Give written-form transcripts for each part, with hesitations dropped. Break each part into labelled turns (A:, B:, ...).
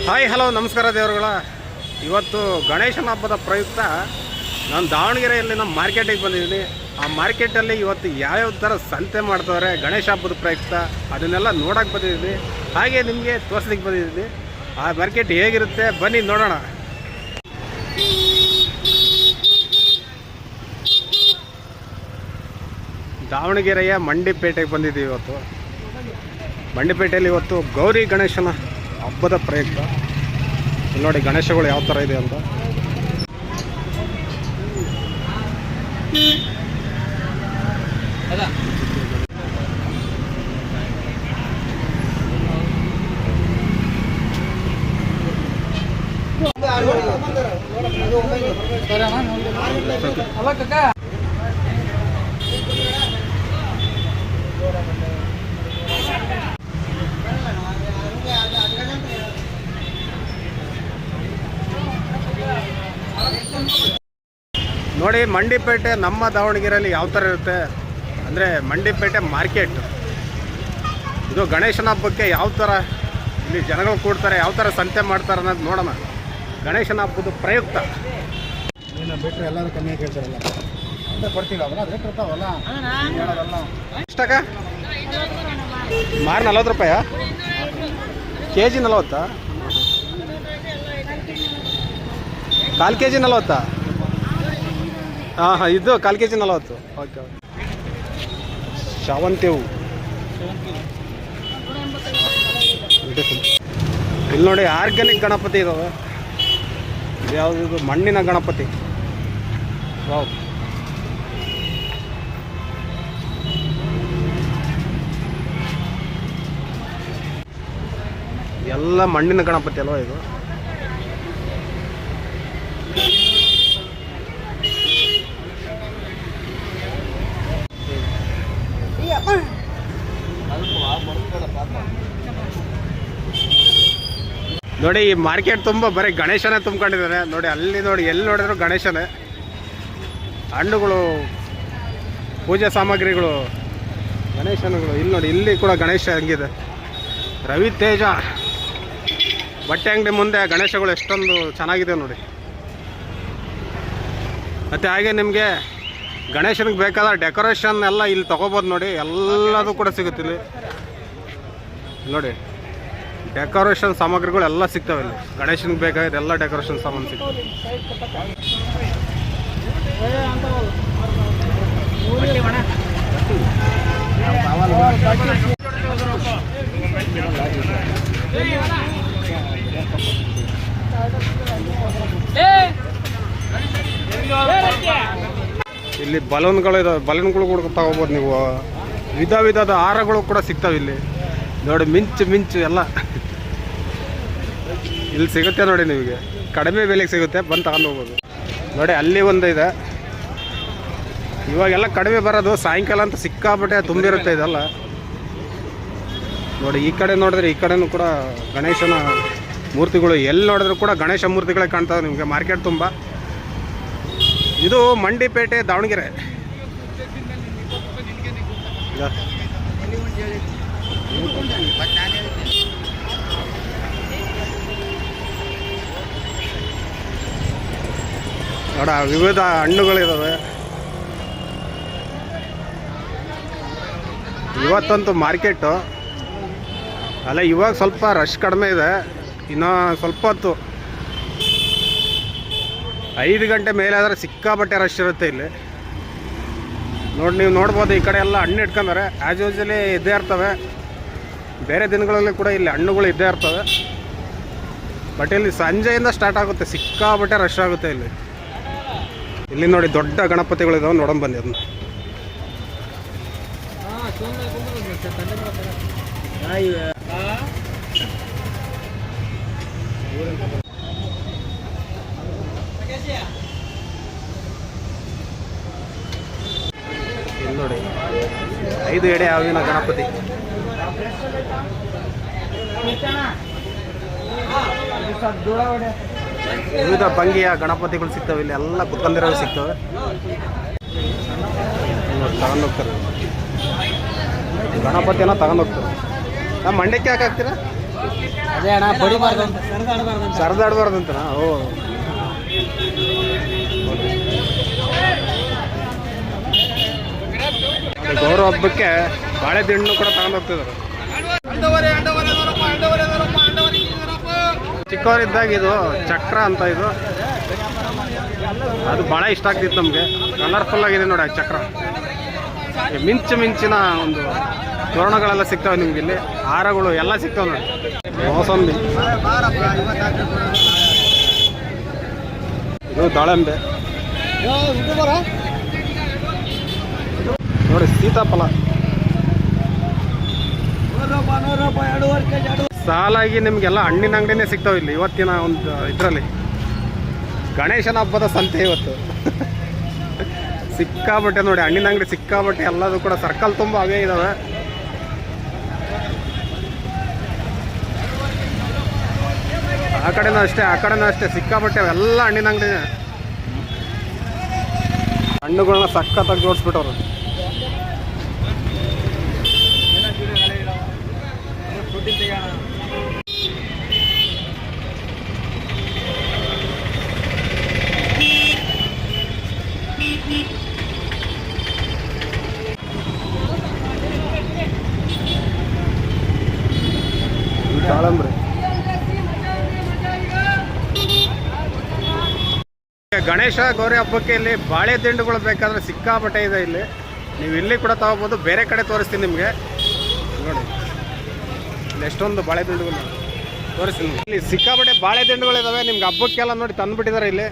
A: Hi hello ನಮಸ್ಕಾರ ದೇವರುಗಳ. ಇವತ್ತು ಗಣೇಶನ ಹಬ್ಬದ ಪ್ರಯುಕ್ತ ನಾನು ದಾವಣಗೆರೆಯಲ್ಲಿ ನಮ್ಮ ಮಾರ್ಕೆಟಿಗೆ ಬಂದಿದ್ದೀನಿ. ಆ ಮಾರ್ಕೆಟಲ್ಲಿ ಇವತ್ತು ಯಾವ್ಯಾವ ಥರ ಸಂತೆ ಮಾಡ್ತಾರೆ ಗಣೇಶ ಹಬ್ಬದ ಪ್ರಯುಕ್ತ ಅದನ್ನೆಲ್ಲ ನೋಡೋಕೆ ಬಂದಿದ್ದೀನಿ. ಹಾಗೆ ನಿಮಗೆ ತೋರಿಸ್ಲಿಕ್ಕೆ ಬಂದಿದ್ದೀನಿ. ಆ ಮಾರ್ಕೆಟ್ ಹೇಗಿರುತ್ತೆ ಬನ್ನಿ ನೋಡೋಣ. ದಾವಣಗೆರೆಯ ಮಂಡಿಪೇಟೆಗೆ ಬಂದಿದ್ದೀವಿ ಇವತ್ತು. ಮಂಡಿಪೇಟೆಯಲ್ಲಿ ಇವತ್ತು ಗೌರಿ ಗಣೇಶನ ಹಬ್ಬದ ಪ್ರಯುಕ್ತ ನೋಡಿ ಗಣೇಶಗಳು ಯಾವ ಥರ ಇದೆ ಅಂತ. ನೋಡಿ ಮಂಡಿಪೇಟೆ ನಮ್ಮ ದಾವಣಗೆರೆಯಲ್ಲಿ ಯಾವ ಥರ ಇರುತ್ತೆ ಅಂದರೆ ಮಂಡಿಪೇಟೆ ಮಾರ್ಕೆಟ್ ಇದು ಗಣೇಶನ ಹಬ್ಬಕ್ಕೆ ಯಾವ ಥರ ಇಲ್ಲಿ ಜನಗಳು ಕೂಡ್ತಾರೆ, ಯಾವ ಥರ ಸಂತೆ ಮಾಡ್ತಾರೆ ಅನ್ನೋದು ನೋಡೋಣ. ಗಣೇಶನ ಹಬ್ಬದ ಪ್ರಯುಕ್ತ
B: ಬಿಟ್ಟರೆ ಎಲ್ಲರೂ ಕಮ್ಮಿ ಕೇಳ್ತಾರಲ್ಲ ಅಂತ ಕೊಡ್ತೀವಿ. ರೇಟ್ ಇರ್ತಾವಲ್ಲ
A: ಎಷ್ಟಾಗ ಮಾರು 40 ರೂಪಾಯ ಕೆ ಜಿ 40, ಕಾಲು ಕೆ ಜಿ 40. ಹಾಂ ಇದು ಕಾಲು ಕೆ ಜಿ 40. ಓಕೆ. ಶಾವಂತಿ ಹೂವು ಇಲ್ಲಿ ನೋಡಿ ಆರ್ಗ್ಯಾನಿಕ್ ಗಣಪತಿ ಇದಾವೆ. ಯಾವುದು ಮಣ್ಣಿನ ಗಣಪತಿ. ವಾವ್, ಎಲ್ಲ ಮಣ್ಣಿನ ಗಣಪತಿ ಅಲ್ವಾ ಇದು. ನೋಡಿ ಈ ಮಾರ್ಕೆಟ್ ತುಂಬ ಬರೀ ಗಣೇಶನೇ ತುಂಬ್ಕೊಂಡಿದ್ದಾರೆ. ನೋಡಿ ಅಲ್ಲಿ ನೋಡಿ ಎಲ್ಲಿ ನೋಡಿದ್ರು ಗಣೇಶನೇ. ಹಣ್ಣುಗಳು, ಪೂಜೆ ಸಾಮಗ್ರಿಗಳು, ಗಣೇಶನುಗಳು. ಇಲ್ಲಿ ನೋಡಿ ಇಲ್ಲಿ ಕೂಡ ಗಣೇಶ ಹಂಗಿದೆ. ರವಿ ತೇಜ ಬಟ್ಟೆ ಅಂಗಡಿ ಮುಂದೆ ಗಣೇಶಗಳು ಎಷ್ಟೊಂದು ಚೆನ್ನಾಗಿದೆ ನೋಡಿ. ಮತ್ತು ಹಾಗೆ ನಿಮಗೆ ಗಣೇಶನಿಗೆ ಬೇಕಾದ ಡೆಕೋರೇಷನ್ ಎಲ್ಲ ಇಲ್ಲಿ ತೊಗೋಬೋದು ನೋಡಿ. ಎಲ್ಲದೂ ಕೂಡ ಸಿಗುತ್ತೆ ಇಲ್ಲಿ ನೋಡಿ. ಡೆಕೋರೇಷನ್ ಸಾಮಗ್ರಿಗಳು ಎಲ್ಲ ಸಿಗ್ತವೆ ಇಲ್ಲಿ. ಗಣೇಶನಿಗೆ ಬೇಕಾಗಿದೆ ಎಲ್ಲ ಡೆಕೋರೇಷನ್ ಸಾಮಾನು ಸಿಗ್ತವೆ. ಇಲ್ಲಿ ಬಲೂನ್ಗಳು ಇದಾವೆ. ಬಲೂನ್ಗಳು ಕೂಡ ತಗೋಬೋದು ನೀವು. ವಿಧ ವಿಧದ ಹಾರಗಳು ಕೂಡ ಸಿಗ್ತವೆ ಇಲ್ಲಿ ನೋಡಿ. ಮಿಂಚು ಎಲ್ಲ ಇಲ್ಲಿ ಸಿಗುತ್ತೆ ನೋಡಿ. ನಿಮಗೆ ಕಡಿಮೆ ಬೆಲೆಗೆ ಸಿಗುತ್ತೆ, ಬಂದು ತಗೊಂಡು ಹೋಗ್ಬೋದು ನೋಡಿ. ಅಲ್ಲಿ ಒಂದು ಇದೆ. ಇವಾಗೆಲ್ಲ ಕಡಿಮೆ ಬರೋದು ಸಾಯಂಕಾಲ ಅಂತ ಸಿಕ್ಕಾಪಟ್ಟೆ ತುಂಬಿರುತ್ತೆ ಇದೆಲ್ಲ ನೋಡಿ. ಈ ಕಡೆ ನೋಡಿದ್ರೆ ಈ ಕಡೆನೂ ಕೂಡ ಗಣೇಶನ ಮೂರ್ತಿಗಳು. ಎಲ್ಲಿ ನೋಡಿದ್ರು ಕೂಡ ಗಣೇಶ ಮೂರ್ತಿಗಳೇ ಕಾಣ್ತವೆ ನಿಮಗೆ ಮಾರ್ಕೆಟ್ ತುಂಬ. ಇದು ಮಂಡಿಪೇಟೆ ದಾವಣಗೆರೆ. ನೋಡ ವಿವಿಧ ಹಣ್ಣುಗಳಿದ್ದಾವೆ. ಇವತ್ತಂತೂ ಮಾರ್ಕೆಟು ಅಲ್ಲ, ಇವಾಗ ಸ್ವಲ್ಪ ರಶ್ ಕಡಿಮೆ ಇದೆ. ಇನ್ನೂ ಸ್ವಲ್ಪ ಹೊತ್ತು 5 ಗಂಟೆ ಮೇಲೆ ಆದರೆ ಸಿಕ್ಕಾಪಟ್ಟೆ ರಶ್ ಇರುತ್ತೆ ಇಲ್ಲಿ ನೋಡಿ. ನೀವು ನೋಡ್ಬೋದು ಈ ಕಡೆ ಎಲ್ಲ ಹಣ್ಣು ಇಟ್ಕೊಂಡಾರೆ. ಆ್ಯಸ್ ಯೂಶಲಿ ಇದ್ದೇ ಇರ್ತವೆ. ಬೇರೆ ದಿನಗಳಲ್ಲಿ ಕೂಡ ಇಲ್ಲಿ ಹಣ್ಣುಗಳು ಇದ್ದೇ ಇರ್ತವೆ. ಬಟ್ ಇಲ್ಲಿ ಸಂಜೆಯಿಂದ ಸ್ಟಾರ್ಟ್ ಆಗುತ್ತೆ, ಸಿಕ್ಕಾಪಟ್ಟೆ ರಶ್ ಆಗುತ್ತೆ ಇಲ್ಲಿ. ಇಲ್ಲಿ ನೋಡಿ ದೊಡ್ಡ ಗಣಪತಿಗಳಿದಾವೆ, ನೋಡೋಣ ಬನ್ನಿ ಅದನ್ನ. ಇಲ್ಲಿ ನೋಡಿ 5 ಎಡೆ ಹಾವಿನ ಗಣಪತಿ. ವಿವಿಧ ಭಂಗಿಯ ಗಣಪತಿಗಳು ಸಿಗ್ತವೆ ಇಲ್ಲಿ. ಎಲ್ಲ ಕುತ್ಕೊಂಡಿರೋದು ಸಿಗ್ತವೆ. ತಗೊಂಡೋಗ್ತಾರೆ ಗಣಪತಿನ ತಗೊಂಡೋಗ್ತಾರೆ. ನಮ್ಮ ಮಂಡ್ಯಕ್ಕೆ ಯಾಕೆ ಹಾಕ್ತೀರಾ?
B: ಅದೇ ಅಣ್ಣ ಬಡಿಬಾರ್ದು ಅಂತ ಸರಿದಾಡಬಾರ್ದು ಅಂತ
A: ಸರಿದಾಡಬಾರ್ದಂತನಾ? ಓ, ಗೌರವ ಹಬ್ಬಕ್ಕೆ ಬಾಳೆದಿಂಡು ಕೂಡ ತಗೊಂಡು ಹೋಗ್ತಿದ್ದಾರೆ. ಚಿಕ್ಕವರಿದ್ದಾಗ ಇದು ಚಕ್ರ ಅಂತ, ಇದು ಅದು ಭಾಳ ಇಷ್ಟ ಆಗ್ತಿತ್ತು ನಮಗೆ. ಕಲರ್ಫುಲ್ ಆಗಿದೆ ನೋಡಿ ಆ ಚಕ್ರ. ಮಿಂಚಿನ ಒಂದು ತೋರಣಗಳೆಲ್ಲ ಸಿಗ್ತವೆ ನಿಮ್ಗೆ ಇಲ್ಲಿ, ಹಾರಗಳು ಎಲ್ಲ ಸಿಗ್ತವೆ ನೋಡಿ. ಮೋಸಂಬಿ, ಇದು ದಾಳಿಂಬೆ ನೋಡಿ, ಸೀತಾಫಲ ಸಾಲಾಗಿ ನಿಮಗೆಲ್ಲ ಹಣ್ಣಿನ ಅಂಗಡಿನೇ ಸಿಗ್ತಾವೆ ಇಲ್ಲಿ. ಇವತ್ತಿನ ಒಂದು ಇದರಲ್ಲಿ ಗಣೇಶನ ಹಬ್ಬದ ಸಂತೆ ಇವತ್ತು. ಸಿಕ್ಕಾಬಟ್ಟೆ ನೋಡಿ ಹಣ್ಣಿನ ಅಂಗಡಿ, ಸಿಕ್ಕಾಬಟ್ಟೆ ಎಲ್ಲದೂ ಕೂಡ ಸರ್ಕಲ್ ತುಂಬ ಅವೇ ಇದ್ದಾವೆ. ಆ ಕಡೆನೂ ಅಷ್ಟೇ ಸಿಕ್ಕಾಬಟ್ಟೆ ಎಲ್ಲ ಹಣ್ಣಿನ ಅಂಗಡಿನೇ. ಹಣ್ಣುಗಳನ್ನ ಸಖತ್ತಾಗಿ ಜೋಡಿಸ್ಬಿಟ್ಟವ್ರು. ದಾಳಂಬ್ರಿ, ಗಣೇಶ ಗೌರಿ ಹಬ್ಬಕ್ಕೆ ಇಲ್ಲಿ ಬಾಳೆ ದಿಂಡುಗಳು ಬೇಕಾದ್ರೆ ಸಿಕ್ಕಾಪಟ್ಟೆ ಇದೆ ಇಲ್ಲಿ. ನೀವು ಇಲ್ಲಿ ಕೂಡ ತಗೋಬೋದು, ಬೇರೆ ಕಡೆ ತೋರಿಸ್ತೀನಿ ನಿಮಗೆ ನೋಡಿ. ಇಲ್ಲಿ ಎಷ್ಟೊಂದು ಬಾಳೆ ದಿಂಡುಗಳು ತೋರಿಸ್ತೀನಿ. ಇಲ್ಲಿ ಸಿಕ್ಕಾಪಟ್ಟೆ ಬಾಳೆ ದಿಂಡುಗಳು ಇದಾವೆ ನಿಮ್ಗೆ ಹಬ್ಬಕ್ಕೆಲ್ಲ ನೋಡಿ ತಂದುಬಿಟ್ಟಿದ್ದಾರೆ ಇಲ್ಲಿ.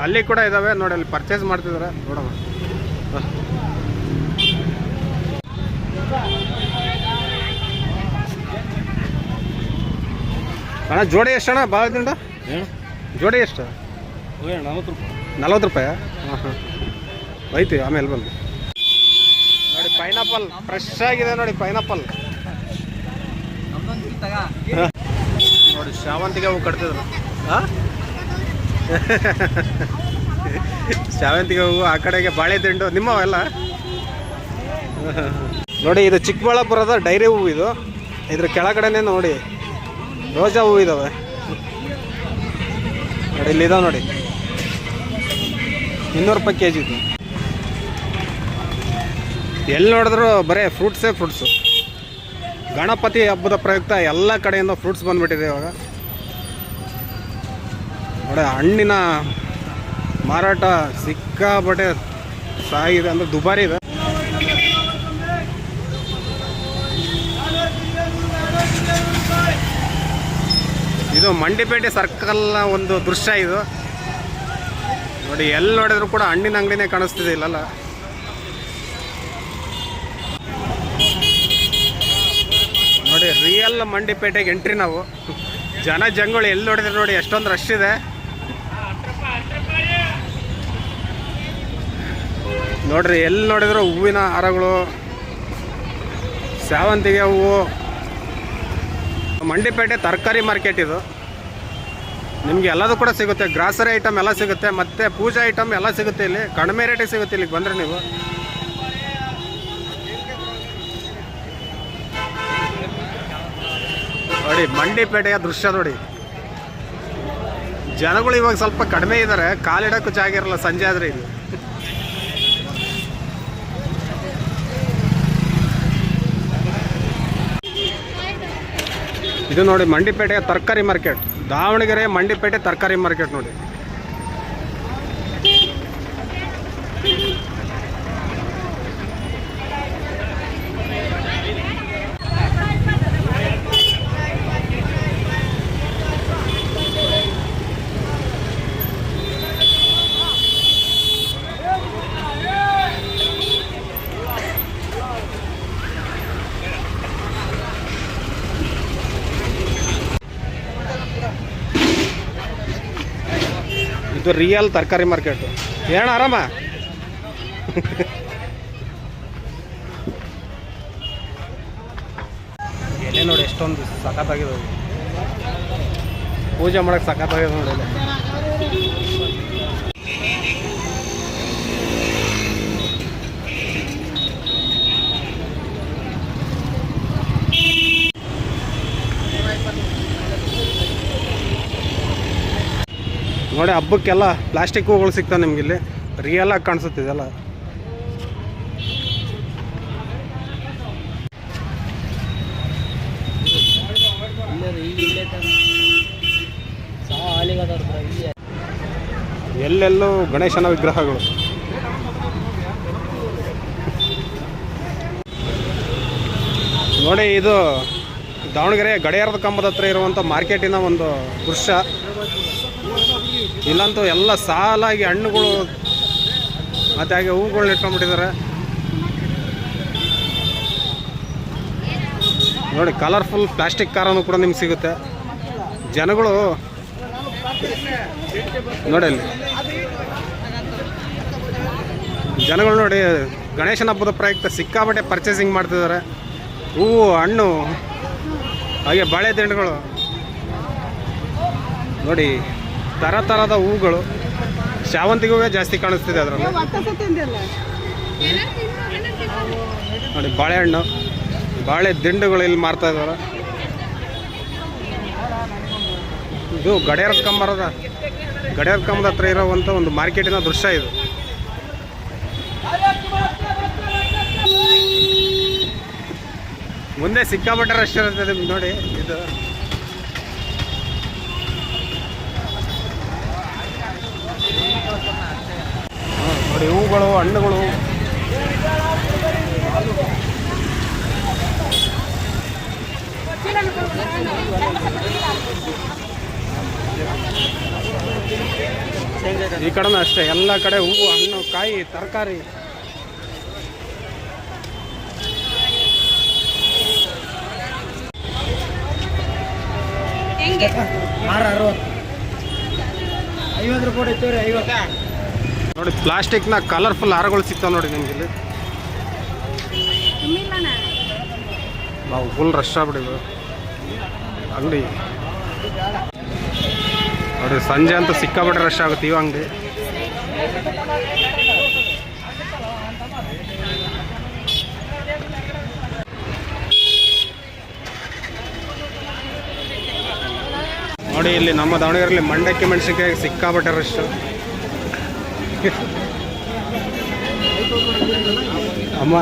A: ಅಲ್ಲಿ ಕೂಡ ಇದಾವೆ ನೋಡಿ, ಅಲ್ಲಿ ಪರ್ಚೇಸ್ ಮಾಡ್ತಿದ್ದಾರೆ ನೋಡೋಣ. ಅಣ್ಣ ಜೋಡಿ ಎಷ್ಟಣ್ಣ ಬಾಳೆ ದಿಂಡು? ಜೋಡಿ ಎಷ್ಟು? 40 ರೂಪಾಯಿ. ಹಾಂ ಹಾಂ, ಐತಿ ಆಮೇಲೆ ಬಂದು ನೋಡಿ. ಪೈನಾಪಲ್ ಫ್ರೆಶ್ ಆಗಿದೆ ನೋಡಿ, ಪೈನಾಪಲ್ ನೋಡಿ. ಶಾವಂತಿಗೆ ಹೂವು ಕಟ್ತಿದ್ರು. ಹಾಂ, ಶಾವಂತಿಗೆ ಹೂವು, ಆ ಕಡೆಗೆ ಬಾಳೆ ದಿಂಡು ನಿಮ್ಮವೆಲ್ಲ ನೋಡಿ. ಇದು ಚಿಕ್ಕಬಳ್ಳಾಪುರದ ಡೈರಿ ಹೂವು. ಇದು ಇದ್ರ ಕೆಳಗಡೆನೆ ನೋಡಿ ರೋಜಾ ಹೂವು ಇದಾವೆ ನೋಡಿ. ಇಲ್ಲಿದಾವೆ ನೋಡಿ, 200 ರೂಪಾಯಿ ಕೆಜಿ ಇದು. ಎಲ್ಲಿ ನೋಡಿದ್ರು ಬರೀ ಫ್ರೂಟ್ಸು. ಗಣಪತಿ ಹಬ್ಬದ ಪ್ರಯುಕ್ತ ಎಲ್ಲ ಕಡೆಯಿಂದ ಫ್ರೂಟ್ಸ್ ಬಂದುಬಿಟ್ಟಿದೆ ಇವಾಗ ನೋಡಿ. ಹಣ್ಣಿನ ಮಾರಾಟ ಸಿಕ್ಕಾಪಟ್ಟೆ ಸಾಗಿದೆ ಅಂದರೆ ದುಬಾರಿ ಇದೆ. ಇದು ಮಂಡಿಪೇಟೆ ಸರ್ಕಲ್ನ ಒಂದು ದೃಶ್ಯ ಇದು ನೋಡಿ. ಎಲ್ಲಿ ನೋಡಿದ್ರು ಕೂಡ ಹಣ್ಣಿನ ಅಂಗಡಿನೇ ಕಾಣಿಸ್ತಿದೆ ಇಲ್ಲಲ್ಲ. ನೋಡಿ ರಿಯಲ್ ಮಂಡಿಪೇಟೆಗೆ ಎಂಟ್ರಿ ನಾವು. ಜಂಗುಳಿ ಎಲ್ಲಿ ನೋಡಿದ್ರೆ ನೋಡಿ ಎಷ್ಟೊಂದು ರಶ್ ಇದೆ ನೋಡ್ರಿ. ಎಲ್ಲಿ ನೋಡಿದ್ರು ಹೂವಿನ ಹಾರಗಳು, ಸೇವಂತಿಗೆ ಹೂವು. ಮಂಡಿಪೇಟೆ ತರಕಾರಿ ಮಾರ್ಕೆಟ್ ಇದು. ನಿಮಗೆ ಎಲ್ಲದೂ ಕೂಡ ಸಿಗುತ್ತೆ, ಗ್ರಾಸರಿ ಐಟಮ್ ಎಲ್ಲ ಸಿಗುತ್ತೆ, ಮತ್ತು ಪೂಜಾ ಐಟಮ್ ಎಲ್ಲ ಸಿಗುತ್ತೆ ಇಲ್ಲಿ. ಕಡಿಮೆ ರೇಟಿಗೆ ಸಿಗುತ್ತೆ ಇಲ್ಲಿಗೆ ಬಂದರೆ ನೀವು. ನೋಡಿ ಮಂಡಿಪೇಟೆಯ ದೃಶ್ಯ ನೋಡಿ. ಜನಗಳು ಇವಾಗ ಸ್ವಲ್ಪ ಕಡಿಮೆ ಇದ್ದಾರೆ, ಕಾಲಿಡೋಕ್ಕೂ ಜಾಗ ಇರಲ್ಲ ಸಂಜೆ ಆದರೆ ಇಲ್ಲಿ. ಇದು ನೋಡಿ ಮಂಡಿಪೇಟೆಯ ತರಕಾರಿ ಮಾರ್ಕೆಟ್, ದಾವಣಗೆರೆ ಮಂಡಿಪೇಟೆ ತರಕಾರಿ ಮಾರ್ಕೆಟ್ ನೋಡಿ. ಇದು ರಿಯಲ್ ತರಕಾರಿ ಮಾರ್ಕೆಟ್. ಏನ ಆರಾಮ? ಎಲೆ ನೋಡಿ ಎಷ್ಟೊಂದು ಸಖತ್ತಾಗಿದೆ, ಪೂಜೆ ಮಾಡಕ್ಕೆ ಸಖತ್ತಾಗಿದೆ ನೋಡಿ ಎಲೆ. ನೋಡಿ ಹಬ್ಬಕ್ಕೆಲ್ಲ ಪ್ಲಾಸ್ಟಿಕ್ ಹೂಗಳು ಸಿಗ್ತಾವೆ ನಿಮ್ಗೆ ಇಲ್ಲಿ ರಿಯಲ್ ಆಗಿ ಕಾಣಿಸುತ್ತೆ ಇದೆಲ್ಲ. ಎಲ್ಲೆಲ್ಲೂ ಗಣೇಶನ ವಿಗ್ರಹಗಳು. ನೋಡಿ ಇದು ದಾವಣಗೆರೆ ಗಡಿಯಾರದ ಕಂಬದ ಹತ್ರ ಇರುವಂಥ ಮಾರ್ಕೆಟಿನ ಒಂದು ದೃಶ್ಯ. ಇಲ್ಲಂತೂ ಎಲ್ಲ ಸಾಲಾಗಿ ಹಣ್ಣುಗಳು ಮತ್ತು ಹಾಗೆ ಹೂವುಗಳನ್ನ ಇಟ್ಕೊಂಡ್ಬಿಟ್ಟಿದ್ದಾರೆ. ನೋಡಿ ಕಲರ್ಫುಲ್ ಪ್ಲಾಸ್ಟಿಕ್ ಕಾರನ್ನು ಕೂಡ ನಿಮ್ಗೆ ಸಿಗುತ್ತೆ. ಜನಗಳು ನೋಡಿ ಅಲ್ಲಿ ಜನಗಳು ನೋಡಿ ಗಣೇಶನ ಹಬ್ಬದ ಪ್ರಯುಕ್ತ ಸಿಕ್ಕಾಪಟ್ಟೆ ಪರ್ಚೇಸಿಂಗ್ ಮಾಡ್ತಿದ್ದಾರೆ. ಹೂವು, ಹಣ್ಣು, ಹಾಗೆ ಬಾಳೆ ದಿಂಡುಗಳು ನೋಡಿ, ಥರ ಥರದ ಹೂಗಳು. ಶಾವಂತಿಗೆ ಹೂವೇ ಜಾಸ್ತಿ ಕಾಣಿಸ್ತಿದೆ ಅದರಲ್ಲಿ. ನೋಡಿ ಬಾಳೆಹಣ್ಣು, ಬಾಳೆ ದಿಂಡುಗಳು ಇಲ್ಲಿ ಮಾರ್ತಾ ಇದ್ದಾರೆ. ಇದು ಗಡಿಯಾರದ ಕಂಬದ ಹತ್ರ ಇರೋವಂಥ ಒಂದು ಮಾರ್ಕೆಟಿನ ದೃಶ್ಯ ಇದು. ಮುಂದೆ ಸಿಕ್ಕಾಪಟ್ಟೆ ರಶ್ ಇರ್ತದೆ ನೋಡಿ. ಇದು ನೋಡಿ ಹೂಗಳು, ಹಣ್ಣುಗಳು. ಈ ಕಡೆನೂ ಅಷ್ಟೇ, ಎಲ್ಲ ಕಡೆ ಹೂವು, ಹಣ್ಣು, ಕಾಯಿ, ತರಕಾರಿ. ನೋಡಿ ಪ್ಲಾಸ್ಟಿಕ್ನ ಕಲರ್ಫುಲ್ ಹಾರಗಳು ಸಿಗ್ತಾವೆ ನೋಡಿ ನಿಮ್ಗೆ ಇಲ್ಲಿ. ನಾವು ಫುಲ್ ರಶ್ ಆಗ್ಬಿಟ್ಟಿದ್ವಿ ಅಂಗಡಿ. ನೋಡಿ ಸಂಜೆ ಅಂತೂ ಸಿಕ್ಕಾಬಿಟ್ರೆ ರಶ್ ಆಗುತ್ತೆ ಇವ ಅಂಗಡಿ. ನೋಡಿ ಇಲ್ಲಿ ನಮ್ಮ ದಾವಣಗೆರೆಯಲ್ಲಿ ಮಂಡಕ್ಕಿ ಮೆಣಸಿನಕಾಯಿ ಸಿಕ್ಕಾಪಟ್ಟೆ ರಶ್. ಅಮ್ಮ